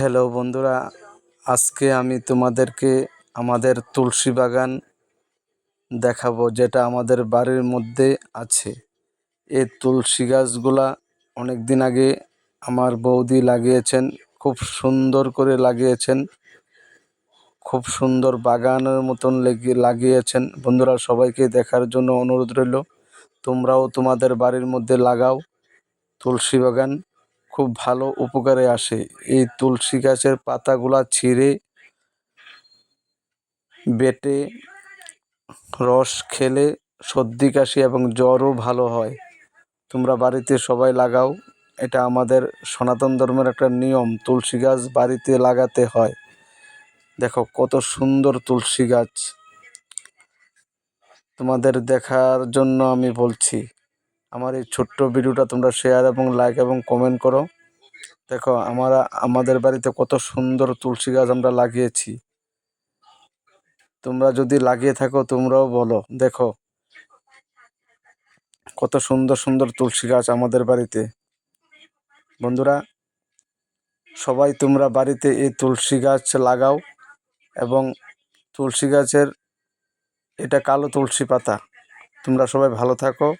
Hello বন্ধুরা, আজকে আমি তোমাদেরকে আমাদের তুলসী বাগান দেখাবো, যেটা আমাদের বাড়ির মধ্যে আছে। এই তুলসী গাছগুলা অনেক দিন আগে আমার বৌদি লাগিয়েছেন, খুব সুন্দর করে লাগিয়েছেন, খুব সুন্দর বাগানের মতন লাগিয়েছেন। বন্ধুরা, সবাইকে দেখার জন্য অনুরোধ রইল, তোমরাও তোমাদের বাড়ির মধ্যে লাগাও তুলসী বাগান, খুব ভালো উপকারে আসে। এই তুলসী গাছের পাতাগুলা ছিঁড়ে বেটে রস খেলে সর্দি কাশি এবং জ্বরও ভালো হয়। তোমরা বাড়িতে সবাই লাগাও, এটা আমাদের সনাতন ধর্মের একটা নিয়ম, তুলসী গাছ বাড়িতে লাগাতে হয়। দেখো কত সুন্দর তুলসী গাছ, তোমাদের দেখার জন্য আমি বলছি। আমার এই ছোট্ট ভিডিওটা তোমরা শেয়ার এবং লাইক এবং কমেন্ট করো। দেখো আমাদের বাড়িতে কত সুন্দর তুলসী গাছ আমরা লাগিয়েছি। তোমরা যদি লাগিয়ে থাকো তোমরাও বলো। দেখো কত সুন্দর সুন্দর তুলসী গাছ আমাদের বাড়িতে। বন্ধুরা, সবাই তোমরা বাড়িতে এই তুলসী গাছ লাগাও। এবং তুলসী গাছের এটা কালো তুলসী পাতা। তোমরা সবাই ভালো থাকো।